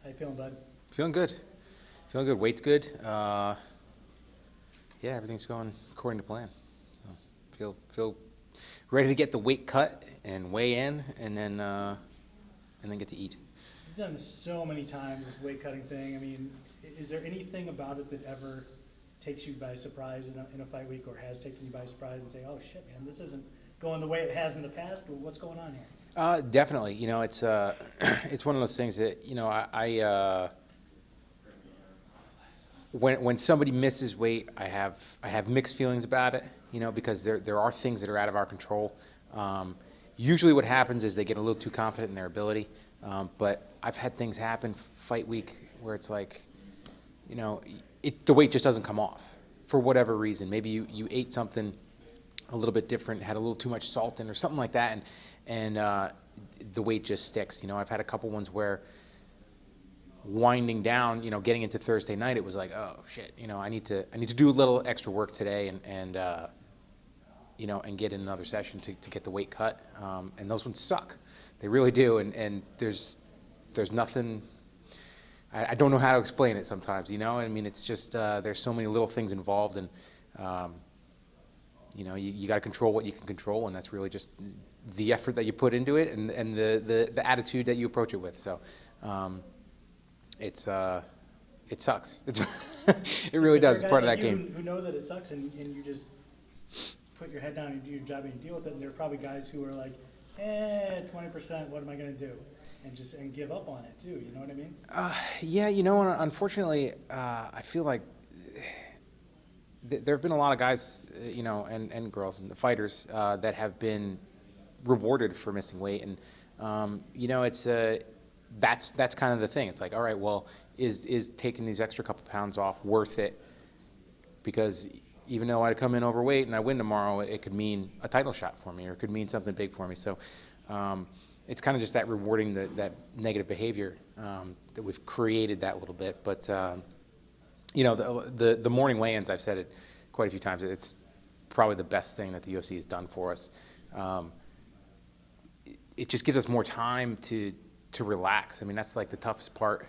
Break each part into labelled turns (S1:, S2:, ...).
S1: How you feeling, bud?
S2: Feeling good. Feeling good. Weight's good. Yeah, everything's going according to plan. So feel ready to get the weight cut and weigh in, and then get to eat.
S1: You've done this so many times, this weight cutting thing. I mean, is there anything about it that ever takes you by surprise in a fight week, or has taken you by surprise and say, oh shit, man, this isn't going the way it has in the past? Or what's going on here?
S2: Definitely. It's it's one of those things that when somebody misses weight, I have mixed feelings about it. Because there are things that are out of our control. Usually, what happens is they get a little too confident in their ability. But I've had things happen fight week where it's like, the weight just doesn't come off for whatever reason. Maybe you ate something a little bit different, had a little too much salt in or something like that, and the weight just sticks. I've had a couple ones where winding down, getting into Thursday night, it was like, oh shit, I need to do a little extra work today and get in another session to get the weight cut. And those ones suck. They really do. And there's nothing, I don't know how to explain it sometimes, I mean, it's just, there's so many little things involved, and you got to control what you can control, and that's really just the effort that you put into it and the attitude that you approach it with. So it sucks. It really does. It's part of that game.
S1: Who know that it sucks, and you just put your head down and do your job and you deal with it. And there are probably guys who are like, 20%, what am I going to do? And give up on it too. You know what I mean?
S2: Yeah, unfortunately, I feel like there have been a lot of guys, and girls and fighters that have been rewarded for missing weight, and it's that's kind of the thing. It's like, all right, well, is taking these extra couple pounds off worth it? Because even though I come in overweight and I win tomorrow, it could mean a title shot for me, or it could mean something big for me. So it's kind of just that rewarding that negative behavior that we've created that little bit. But the morning weigh-ins, I've said it quite a few times, it's probably the best thing that the UFC has done for us. It just gives us more time to relax. I mean, that's like the toughest part.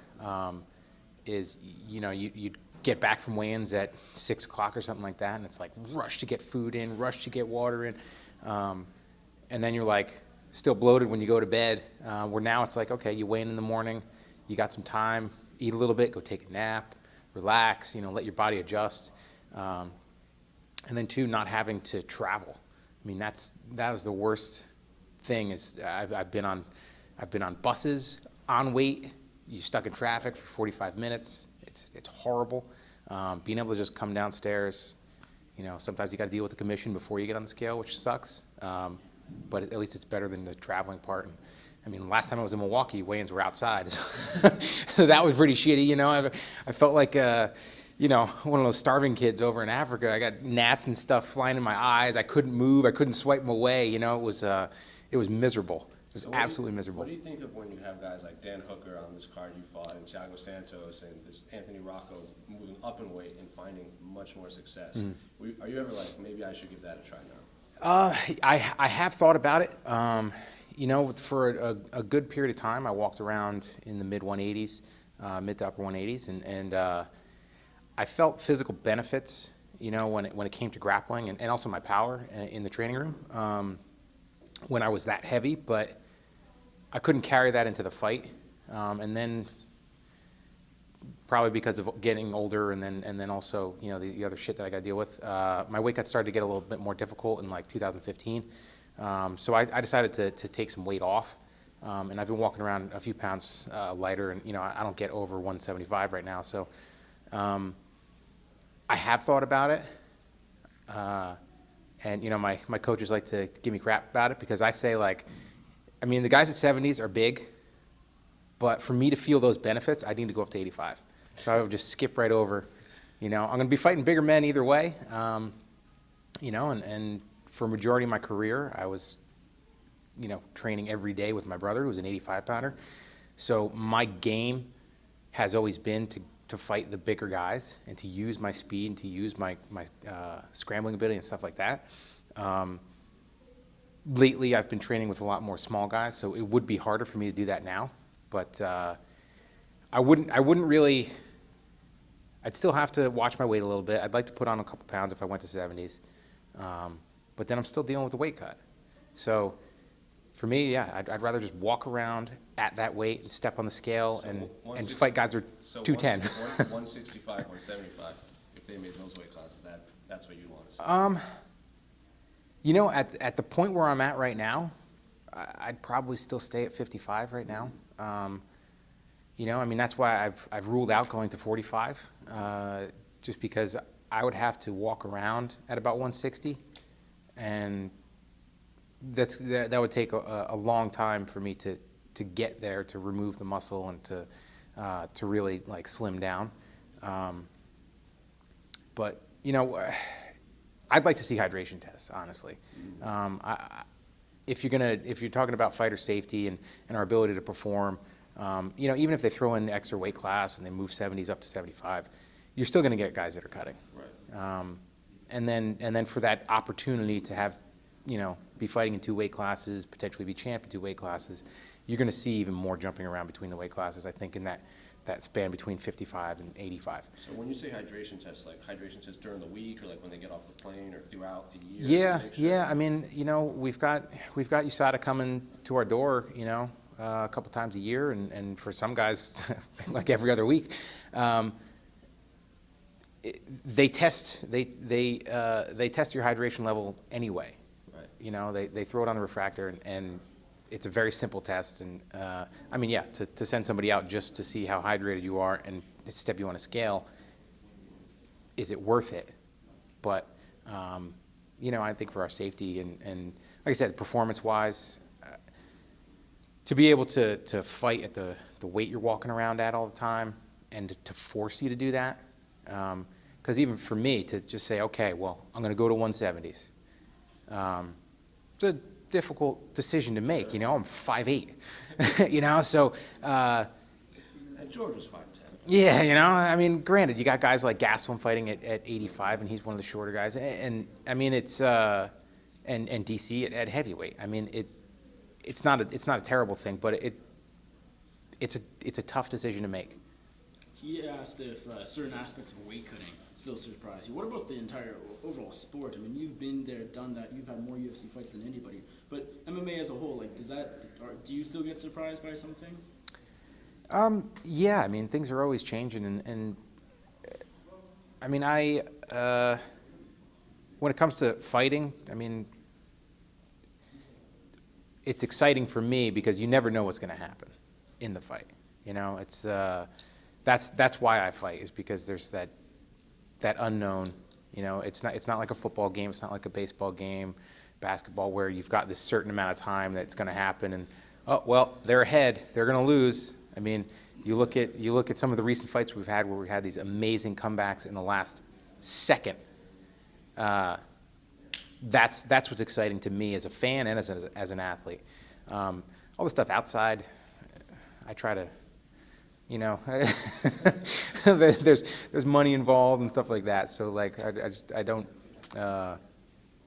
S2: Is you get back from weigh-ins at 6 o'clock or something like that, and it's like rush to get food in, rush to get water in, and then you're like still bloated when you go to bed. Where now it's like, okay, you weigh in the morning, you got some time, eat a little bit, go take a nap, relax, let your body adjust, and then two, not having to travel. I mean, that was the worst thing. Is I've been on buses on weight. You're stuck in traffic for 45 minutes. It's horrible. Being able to just come downstairs, sometimes you got to deal with the commission before you get on the scale, which sucks. But at least it's better than the traveling part. And, I mean, last time I was in Milwaukee, weigh-ins were outside. So that was pretty shitty. I felt like one of those starving kids over in Africa. I got gnats and stuff flying in my eyes. I couldn't move. I couldn't swipe them away. It was miserable. It was absolutely miserable.
S3: What do you think of when you have guys like Dan Hooker on this card you fought, and Thiago Santos, and this Anthony Rocco moving up in weight and finding much more success? Mm-hmm. Are you ever like, maybe I should give that a try now?
S2: I have thought about it. For a good period of time, I walked around in the mid 180s, mid to upper 180s, and I felt physical benefits, when it came to grappling, and also my power in the training room when I was that heavy, but I couldn't carry that into the fight. And then probably because of getting older, and then also the other shit that I got to deal with, my weight cut started to get a little bit more difficult in like 2015. So I decided to take some weight off, and I've been walking around a few pounds lighter, and I don't get over 175 right now. So I have thought about it, and my coaches like to give me crap about it, because I say, like, I mean, the guys at 70s are big, but for me to feel those benefits, I need to go up to 85. So I would just skip right over. I'm going to be fighting bigger men either way. And for a majority of my career, I was, training every day with my brother, who was an 85-pounder. So my game has always been to fight the bigger guys, and to use my speed, and to use my scrambling ability and stuff like that. Lately, I've been training with a lot more small guys, so it would be harder for me to do that now. But I wouldn't really. I'd still have to watch my weight a little bit. I'd like to put on a couple pounds if I went to 70s, but then I'm still dealing with the weight cut. So for me, yeah, I'd rather just walk around at that weight and step on the scale and fight guys who are 210.
S3: 165, 175. If they made those weight classes, that's what you want to see.
S2: You know, at the point where I'm at right now, I'd probably still stay at 55 right now. You know, I mean, that's why I've ruled out going to 45, just because I would have to walk around at about 160, and that would take a long time for me to get there, to remove the muscle and to really like slim down. But you know, I'd like to see hydration tests, honestly. If you're talking about fighter safety and our ability to perform, you know, even if they throw in extra weight class and they move 70s up to 75, you're still going to get guys that are cutting.
S3: Right.
S2: And then for that opportunity to have, you know, be fighting in 2 weight classes, potentially be champ in 2 weight classes, you're going to see even more jumping around between the weight classes, I think, in that span between 55 and 85.
S3: So when you say hydration tests, like hydration tests during the week, or like when they get off the plane, or throughout the year?
S2: Yeah. I mean, you know, we've got USADA coming to our door, you know, a couple times a year, and for some guys, like every other week. They test your hydration level anyway.
S3: Right.
S2: You know, they throw it on the refractor, and it's a very simple test. And I mean, yeah, to send somebody out just to see how hydrated you are and step you on a scale, is it worth it? But you know, I think for our safety and like I said, performance-wise, to be able to fight at the weight you're walking around at all the time, and to force you to do that, because even for me to just say, okay, well, I'm going to go to 170s, it's a difficult decision to make. You know, I'm 5'8", you know, so.
S3: And George was 5'10".
S2: Yeah, you know, I mean, granted, you got guys like Gastelum fighting at 85, and he's one of the shorter guys, and I mean, it's and DC at heavyweight. I mean, it's not a terrible thing, but it's a tough decision to make.
S4: He asked if certain aspects of weight cutting still surprise you. What about the entire overall sport? I mean, you've been there, done that. You've had more UFC fights than anybody. But MMA as a whole, like, do you still get surprised by some things?
S2: Yeah, I mean, things are always changing, and I mean, when it comes to fighting, I mean, it's exciting for me because you never know what's going to happen in the fight. You know, it's that's why I fight, is because there's that unknown. You know, it's not like a football game, it's not like a baseball game, basketball, where you've got this certain amount of time that's going to happen, and oh well, they're ahead, they're going to lose. I mean, you look at some of the recent fights we've had where we had these amazing comebacks in the last second. That's what's exciting to me as a fan and as an athlete. All the stuff outside, I try to, you know, there's money involved and stuff like that. So like I don't know.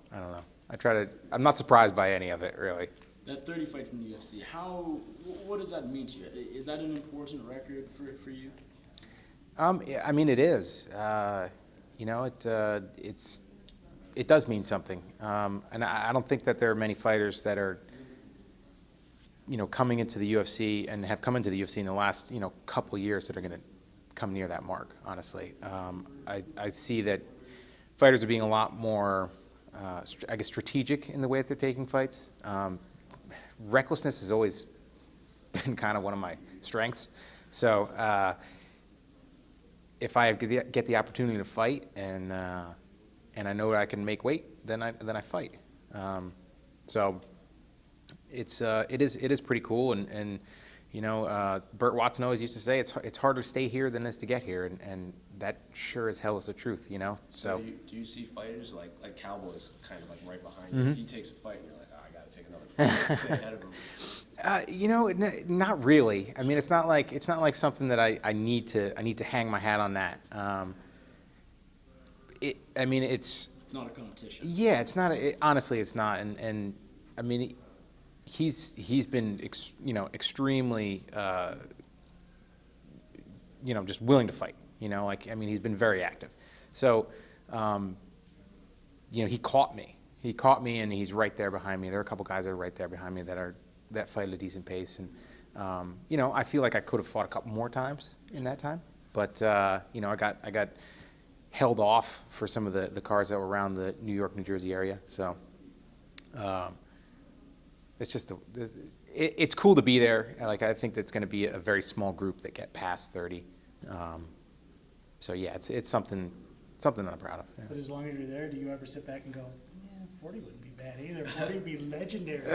S2: I'm not surprised by any of it, really.
S4: That 30 fights in the UFC, what does that mean to you? Is that an important record for you?
S2: I mean, it is. You know, it does mean something. And I don't think that there are many fighters that are, you know, coming into the UFC and have come into the UFC in the last, you know, couple years that are going to come near that mark, honestly. I see that fighters are being a lot more, I guess, strategic in the way that they're taking fights. Recklessness has always been kind of one of my strengths. So if I get the opportunity to fight and I know that I can make weight, then I fight. So it is pretty cool, and you know, Burt Watson always used to say it's harder to stay here than it is to get here, and that sure as hell is the truth, you know. So
S3: do you see fighters like Cowboys kind of like right behind
S2: Mm-hmm.
S3: you? He takes a fight, and you're like, oh, I got to take another fight, stay ahead of him.
S2: you know, not really. I mean, it's not like something that I need to hang my hat on that. I mean, it's
S4: not a competition.
S2: Yeah, it's not. Honestly, it's not. And I mean, he's been you know, extremely just willing to fight. Like, I mean, he's been very active. So, he caught me. He caught me, and he's right there behind me. There are a couple guys that are right there behind me that fight at a decent pace. And, I feel like I could have fought a couple more times in that time. But, I got held off for some of the cars that were around the New York, New Jersey area. So, it's just, it's cool to be there. Like, I think that's going to be a very small group that get past 30. So, yeah, it's something that I'm proud of. Yeah.
S1: But as long as you're there, do you ever sit back and go, yeah, 40 wouldn't be bad either. 40 would be legendary.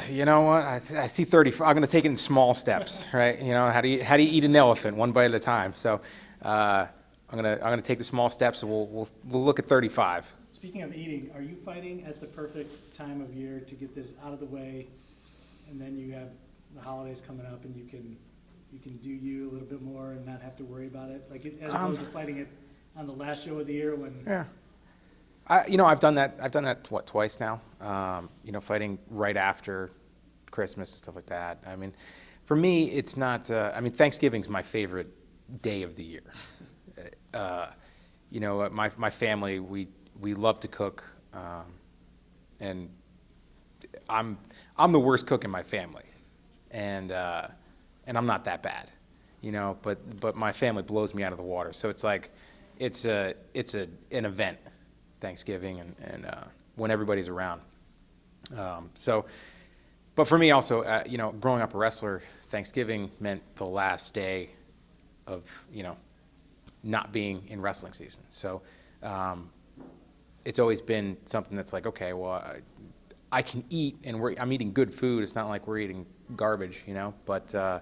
S2: You know what? I see 30. I'm going to take it in small steps, right? How do you eat an elephant, one bite at a time? So, I'm gonna take the small steps, and we'll look at 35.
S1: Speaking of eating, are you fighting at the perfect time of year to get this out of the way, and then you have the holidays coming up, and you can do you a little bit more and not have to worry about it, like as opposed to fighting it on the last show of the year when?
S2: Yeah. I've done that twice now. Fighting right after Christmas and stuff like that. I mean, for me, it's not. Thanksgiving's my favorite day of the year. My family, we love to cook, and I'm the worst cook in my family, and I'm not that bad, but my family blows me out of the water. So it's like, it's an event, Thanksgiving, and when everybody's around. But for me also, growing up a wrestler, Thanksgiving meant the last day of, not being in wrestling season. So it's always been something that's like, okay, well, I can eat, and I'm eating good food. It's not like we're eating garbage, but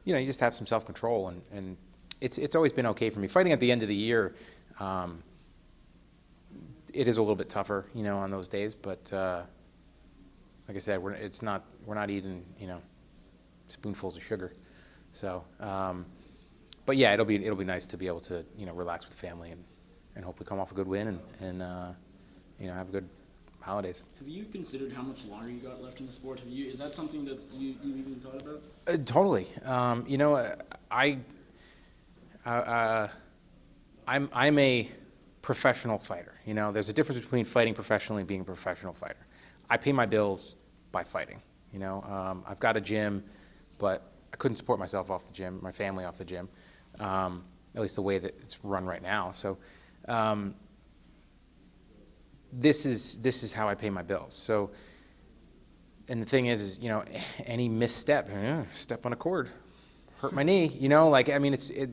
S2: you just have some self-control, and it's always been okay for me. Fighting at the end of the year, it is a little bit tougher, on those days, but like I said, we're not eating, spoonfuls of sugar. So, but yeah, it'll be nice to be able to, relax with family and hopefully come off a good win and have a good holidays.
S4: Have you considered how much longer you got left in the sport? Is that something that you even thought about?
S2: Totally. I'm a professional fighter. There's a difference between fighting professionally and being a professional fighter. I pay my bills by fighting. I've got a gym, but I couldn't support myself off the gym, my family off the gym, at least the way that it's run right now. So this is how I pay my bills. So, and the thing is any misstep, step on a cord, hurt my knee.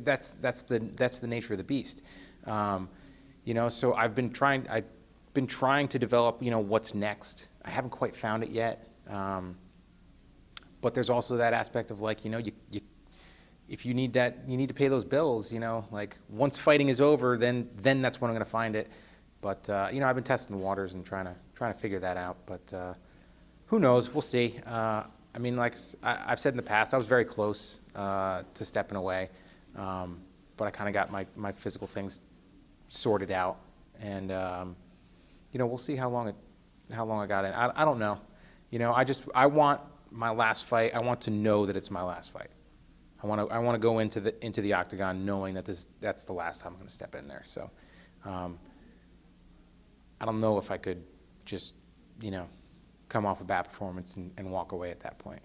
S2: That's the nature of the beast. So I've been trying to develop, what's next. I haven't quite found it yet. But there's also that aspect of like, if you need that, you need to pay those bills, like once fighting is over, then that's when I'm going to find it. But, I've been testing the waters and trying to figure that out. But who knows? We'll see. Like I've said in the past, I was very close to stepping away. But I kind of got my physical things sorted out. And, we'll see how long I got in. I don't know. I want my last fight. I want to know that it's my last fight. I want to go into the octagon knowing that that's the last time I'm going to step in there. So, I don't know if I could just, come off a bad performance and walk away at that point.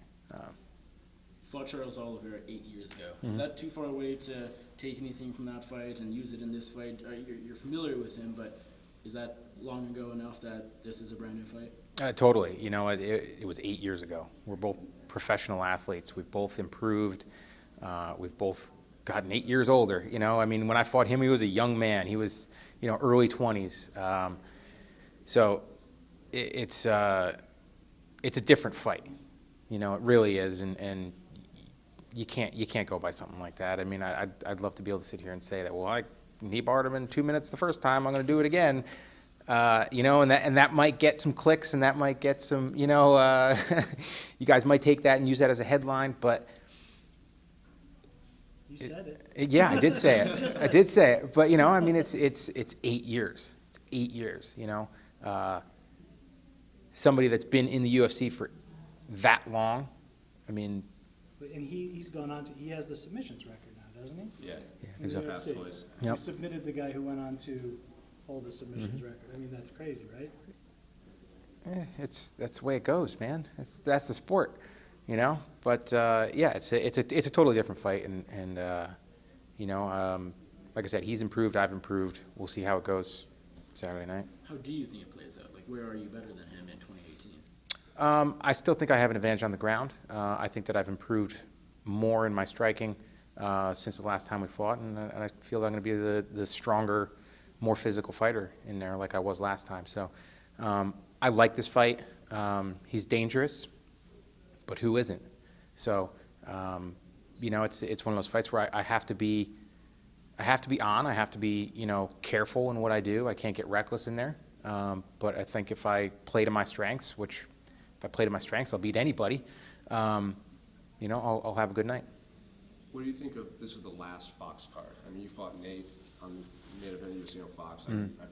S4: Fought Charles Oliveira 8 years ago.
S2: Mm-hmm.
S4: Is that too far away to take anything from that fight and use it in this fight? You're familiar with him, but is that long ago enough that this is a brand new fight?
S2: Totally. It was 8 years ago. We're both professional athletes. We've both improved. We've both gotten 8 years older. When I fought him, he was a young man. He was, early 20s. So it's a different fight. It really is, and you can't go by something like that. I'd love to be able to sit here and say that, well, I knee-barred him in 2 minutes the first time, I'm going to do it again. And that might get some clicks, and that might get some, you guys might take that and use that as a headline, but
S1: You said it.
S2: yeah, I did say it. I did say it, but it's 8 years. It's 8 years. Somebody that's been in the UFC for that long.
S1: And he's gone on to, he has the submissions record now, doesn't he?
S3: Yeah.
S2: Yeah, I think so.
S1: Let's see.
S3: Twice.
S1: You
S2: Yep.
S1: submitted the guy who went on to hold the submissions
S2: Mm-hmm.
S1: record. I mean, that's crazy, right?
S2: That's the way it goes, man. That's the sport, you know. But yeah, it's a totally different fight, and you know, like I said, he's improved, I've improved. We'll see how it goes Saturday night.
S4: How do you think it plays out? Like, where are you better than him in 2018?
S2: I still think I have an advantage on the ground. I think that I've improved more in my striking since the last time we fought, and I feel that I'm going to be the stronger, more physical fighter in there like I was last time. So I like this fight. He's dangerous, but who isn't? So you know, it's one of those fights where I have to be on. I have to be, you know, careful in what I do. I can't get reckless in there. But I think if I play to my strengths, which if I play to my strengths, I'll beat anybody. You know, I'll have a good night.
S3: What do you think of, this is the last Fox card? I mean, you fought Nate on Native and UFC on Fox. I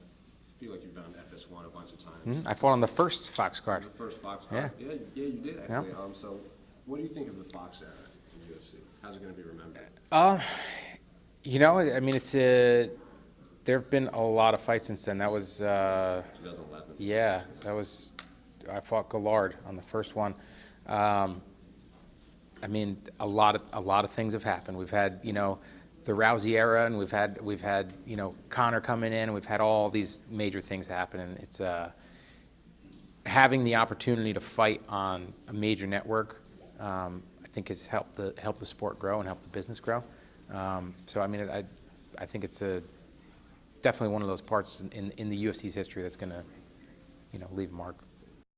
S3: feel like you've been on FS1 a bunch of times.
S2: I fought on the first Fox card.
S3: The first Fox card? Yeah, you did actually.
S2: Yeah.
S3: So what do you think of the Fox era in UFC? How's it going to be remembered?
S2: You know, I mean, there have been a lot of fights since then. That was,
S3: 2011.
S2: yeah, I fought Gallard on the first one. I mean, a lot of things have happened. We've had, you know, the Rousey era, and we've had, you know, Conor coming in, and we've had all these major things happen. And it's having the opportunity to fight on a major network, I think has helped the sport grow and helped the business grow. So I mean, I think it's definitely one of those parts in the UFC's history that's going to, you know, leave a mark.